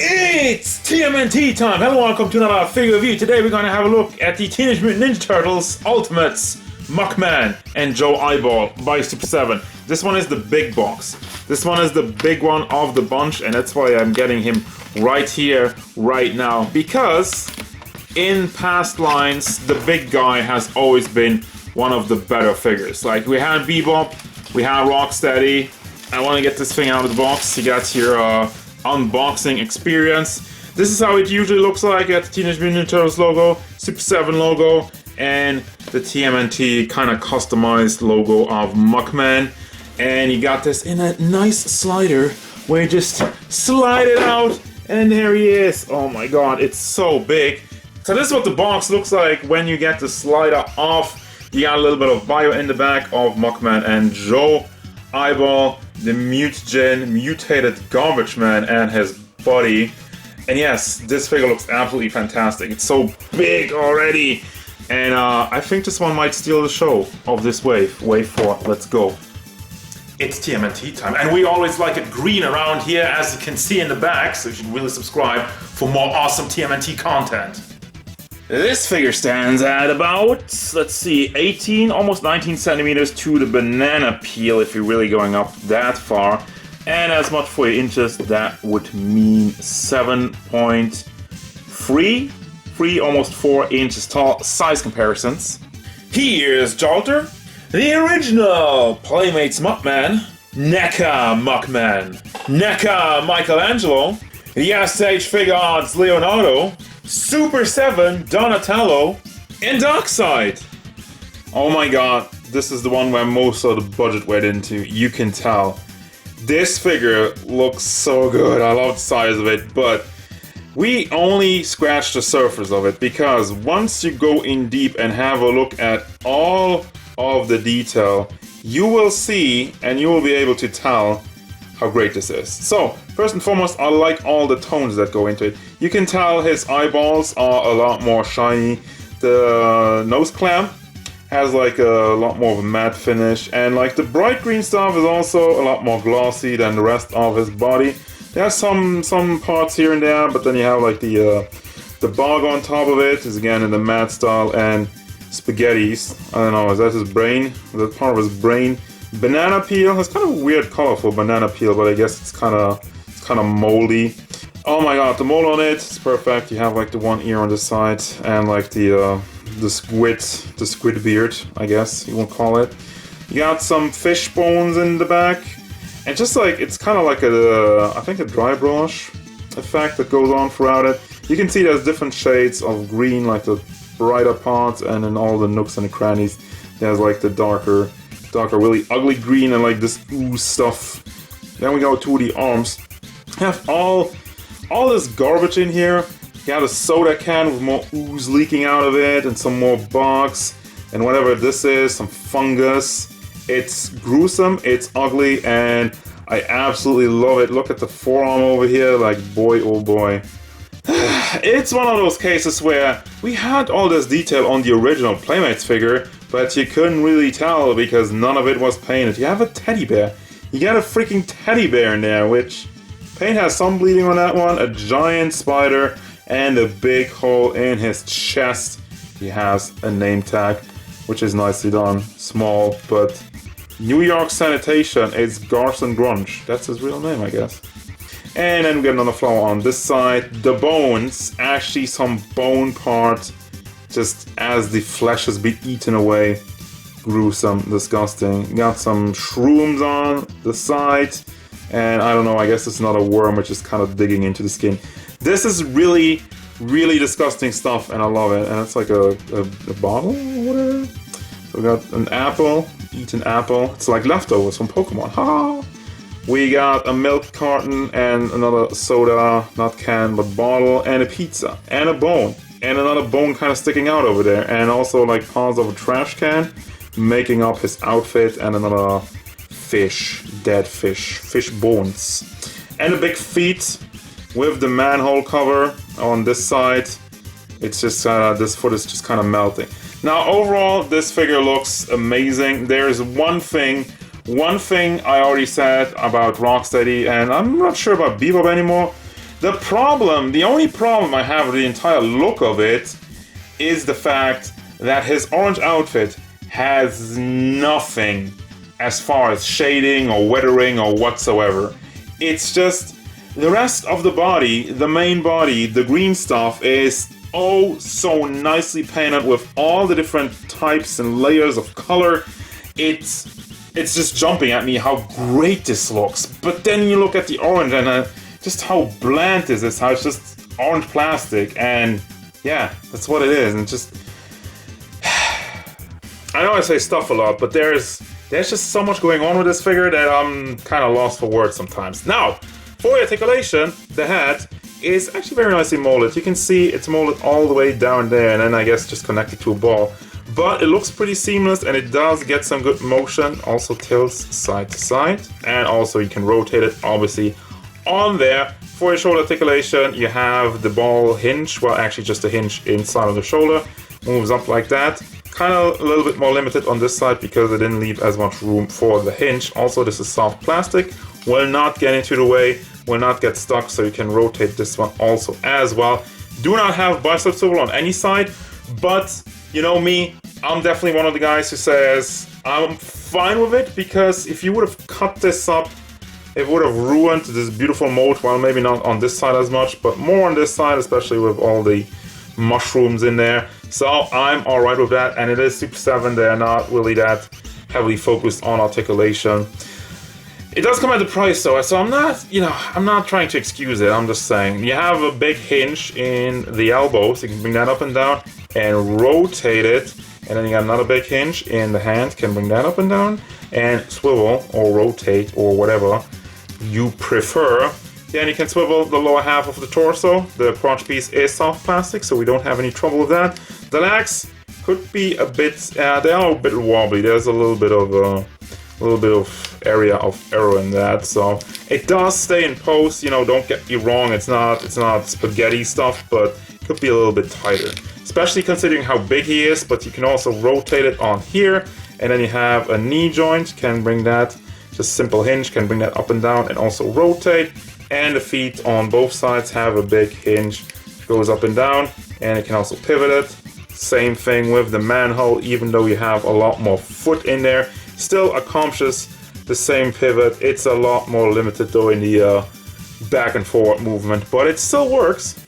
It's TMNT time! Hello, welcome to another figure review. Today we're going to have a look at the Teenage Mutant Ninja Turtles Ultimates, Muckman and Joe Eyeball by Super7. This one is the big box. This one is the big one of the bunch, and that's why I'm getting him right here, right now. Because in past lines, the big guy has always been one of the better figures. Like, we had Bebop, we had Rocksteady. I want to get this thing out of the box. You got your unboxing experience. This is how it usually looks like at the Teenage Mutant Ninja Turtles logo, Super7 logo, and the TMNT kind of customized logo of Muckman. And you got this in a nice slider where you just slide it out, and there he is. Oh my god, it's so big. So this is what the box looks like when you get the slider off. You got a little bit of bio in the back of Muckman and Joe Eyeball, the mutated garbage man, and his buddy. And yes, this figure looks absolutely fantastic. It's so big already. And I think this one might steal the show of this wave. Wave 4, let's go. It's TMNT time, and we always like it green around here, as you can see in the back, so you should really subscribe for more awesome TMNT content. This figure stands at about, let's see, 18, almost 19 centimeters to the banana peel, if you're really going up that far. And as much for your inches, that would mean 7.3, almost 4 inches tall. Size comparisons. Here's Jolter, the original Playmates Muckman, NECA Muckman, NECA Michelangelo, the stage figure arts Leonardo, Super7 Donatello, and Darkseid. Oh my god, this is the one where most of the budget went into. You can tell. This figure looks so good. I love the size of it, but we only scratched the surface of it, because once you go in deep and have a look at all of the detail, you will see and you will be able to tell how great this is. So, first and foremost, I like all the tones that go into it. You can tell his eyeballs are a lot more shiny. The nose clamp has like a lot more of a matte finish, and like the bright green stuff is also a lot more glossy than the rest of his body. There's some parts here and there, but then you have like the bog on top of it is again in the matte style, and spaghettis. I don't know, is that his brain? Is that part of his brain? Banana peel. It's kind of a weird color for banana peel, but I guess it's kind of moldy. Oh my god, the mold on it is perfect. You have like the one ear on the side, and like the squid beard, I guess you will call it. You got some fish bones in the back, and just like it's kind of like I think a dry brush effect that goes on throughout it. You can see there's different shades of green, like the brighter parts, and in all the nooks and the crannies there's like the darker really ugly green and like this ooze stuff. Then we go to the arms. Have all this garbage in here. You got a soda can with more ooze leaking out of it, and some more bugs, and whatever this is, some fungus. It's gruesome, it's ugly, and I absolutely love it. Look at the forearm over here, like boy oh boy. It's one of those cases where we had all this detail on the original Playmates figure, but you couldn't really tell because none of it was painted. You have a teddy bear. You got a freaking teddy bear in there, which paint has some bleeding on that one, a giant spider, and a big hole in his chest. He has a name tag, which is nicely done. Small, but New York Sanitation, it's Garson Grunge. That's his real name, I guess. And then we get another flower on this side. The bones, actually some bone part, just as the flesh has been eaten away. Gruesome, disgusting. Got some shrooms on the side, and I don't know, I guess it's not a worm which is kind of digging into the skin. This is really, really disgusting stuff, and I love it. And it's like a bottle or whatever. So we got an apple, eaten apple. It's like leftovers from Pokemon. Ha! We got a milk carton and another soda, not can, but bottle, and a pizza, and a bone, and another bone kind of sticking out over there, and also like parts of a trash can, making up his outfit, and another fish, dead fish bones, and a big feet with the manhole cover on this side. It's just this foot is just kind of melting. Now overall, this figure looks amazing. There's one thing I already said about Rocksteady, and I'm not sure about Bebop anymore. The only problem I have with the entire look of it is the fact that his orange outfit has nothing as far as shading or weathering or whatsoever. It's just the rest of the body, the main body, the green stuff is oh so nicely painted with all the different types and layers of color. It's just jumping at me how great this looks. But then you look at the orange and just how bland is this, how it's just orange plastic, and yeah, that's what it is. And just I know I say stuff a lot, but there's just so much going on with this figure that I'm kind of lost for words sometimes. Now, for your articulation, the head is actually very nicely molded. You can see it's molded all the way down there, and then I guess just connected to a ball. But it looks pretty seamless, and it does get some good motion. Also tilts side to side, and also you can rotate it obviously on there. For your shoulder articulation, you have the ball hinge, well actually just a hinge inside of the shoulder, moves up like that. Kind of a little bit more limited on this side because it didn't leave as much room for the hinge. Also, this is soft plastic, will not get into the way, will not get stuck, so you can rotate this one also as well. Do not have bicep swivel on any side, but you know me, I'm definitely one of the guys who says I'm fine with it, because if you would have cut this up, it would have ruined this beautiful mold. Well, maybe not on this side as much, but more on this side, especially with all the mushrooms in there. So I'm alright with that, and it is Super 7, they're not really that heavily focused on articulation. It does come at the price though, so I'm not trying to excuse it, I'm just saying. You have a big hinge in the elbow, so you can bring that up and down and rotate it, and then you got another big hinge in the hand, can bring that up and down, and swivel or rotate or whatever you prefer. Then you can swivel the lower half of the torso. The crotch piece is soft plastic, so we don't have any trouble with that. The legs could be a bit, they are a bit wobbly. There's a little bit of area of error in that. So it does stay in pose. You know, don't get me wrong. It's not spaghetti stuff, but it could be a little bit tighter, especially considering how big he is. But you can also rotate it on here, and then you have a knee joint. Can bring that, just simple hinge. Can bring that up and down, and also rotate. And the feet on both sides have a big hinge, goes up and down, and it can also pivot it. Same thing with the manhole, even though you have a lot more foot in there, still accomplishes the same pivot. It's a lot more limited though in the back and forward movement, but it still works.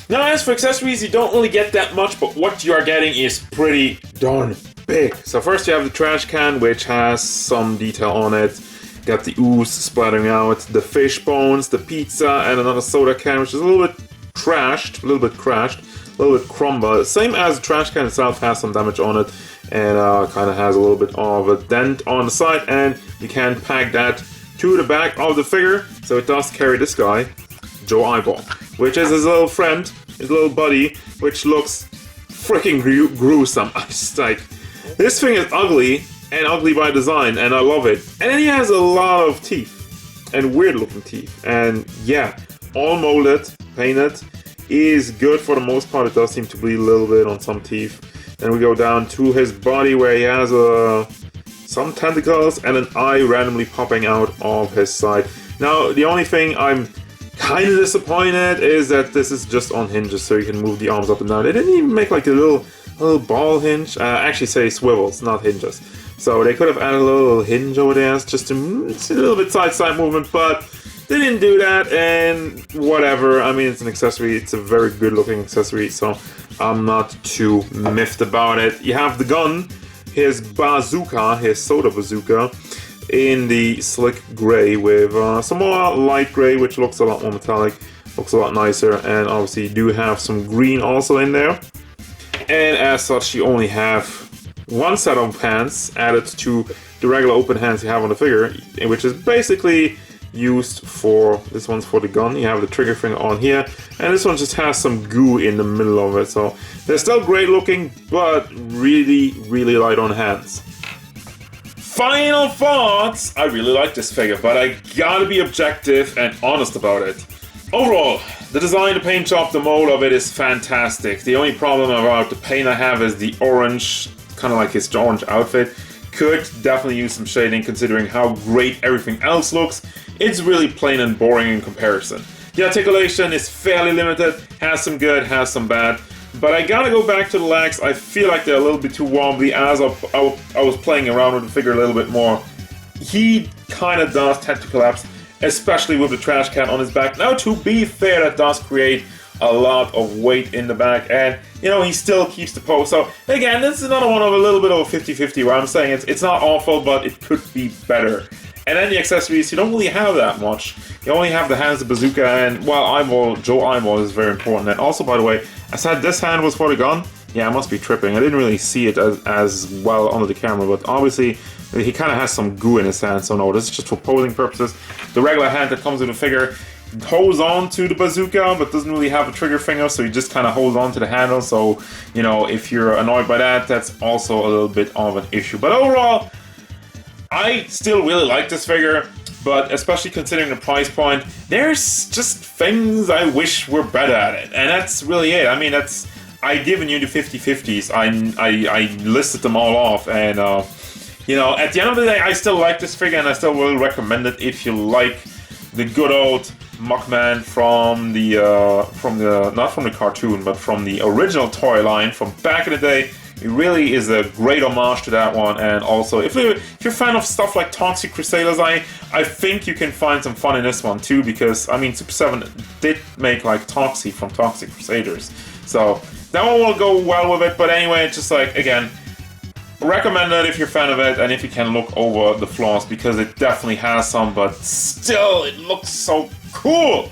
Now as for accessories, you don't really get that much, but what you are getting is pretty darn big. So first you have the trash can, which has some detail on it. Got the ooze splattering out, the fish bones, the pizza, and another soda can, which is a little bit trashed, a little bit crashed, a little bit crumbled. Same as the trash can itself, has some damage on it, and kind of has a little bit of a dent on the side, and you can pack that to the back of the figure, so it does carry this guy, Joe Eyeball, which is his little friend, his little buddy, which looks freaking gruesome. I just like, this thing is ugly, and ugly by design, and I love it. And then he has a lot of teeth, and weird looking teeth, and yeah, all molded, painted, is good for the most part. It does seem to bleed a little bit on some teeth. Then we go down to his body, where he has some tentacles and an eye randomly popping out of his side. Now, the only thing I'm kind of disappointed is that this is just on hinges, so you can move the arms up and down. They didn't even make like a little ball hinge. Actually say swivels, not hinges. So they could have added a little hinge over there, just to, it's a little bit side movement, but they didn't do that, and whatever. I mean, it's an accessory, it's a very good looking accessory, so I'm not too miffed about it. You have the gun, his bazooka, his soda bazooka, in the slick gray with some more light gray, which looks a lot more metallic, looks a lot nicer, and obviously you do have some green also in there. And as such, you only have one set of hands added to the regular open hands you have on the figure, which is basically used for, this one's for the gun. You have the trigger finger on here, and this one just has some goo in the middle of it, so they're still great looking, but really light on hands. Final thoughts! I really like this figure, but I gotta be objective and honest about it. Overall, the design, the paint job, the mold of it is fantastic. The only problem about the paint I have is the orange, kind of like his orange outfit. Could definitely use some shading considering how great everything else looks. It's really plain and boring in comparison. The articulation is fairly limited, has some good, has some bad. But I gotta go back to the legs. I feel like they're a little bit too wobbly as I was playing around with the figure a little bit more. He kind of does tend to collapse, especially with the trash can on his back. Now, to be fair, that does create a lot of weight in the back, and you know, he still keeps the pose. So again, this is another one of a little bit of a 50-50 where I'm saying it's not awful, but it could be better. And then the accessories, you don't really have that much. You only have the hands, the bazooka, and well, Joe Eyeball is very important. And also, by the way, I said this hand was for the gun. Yeah, I must be tripping. I didn't really see it as well under the camera, but obviously he kind of has some goo in his hand, so no, this is just for posing purposes. The regular hand that comes with the figure holds on to the bazooka, but doesn't really have a trigger finger, so he just kind of holds on to the handle. So, you know, if you're annoyed by that, that's also a little bit of an issue. But overall, I still really like this figure, but especially considering the price point, there's just things I wish were better at it, and that's really it. I mean, I've given you the 50-50s. I listed them all off, and you know, at the end of the day, I still like this figure, and I still will recommend it if you like the good old Muckman from the not from the cartoon, but from the original toy line from back in the day. It really is a great homage to that one, and also if you're a fan of stuff like Toxic Crusaders, I think you can find some fun in this one too, because I mean Super7 did make like Toxie from Toxic Crusaders, so that one will go well with it. But anyway, it's just like, again, recommend it if you're a fan of it, and if you can look over the flaws, because it definitely has some, but still it looks so cool.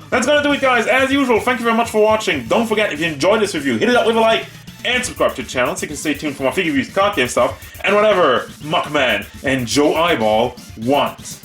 That's gonna do it, guys. As usual, thank you very much for watching. Don't forget, if you enjoyed this review, hit it up with a like and subscribe to the channel so you can stay tuned for more figure reviews, card game stuff, and whatever Muckman and Joe Eyeball want.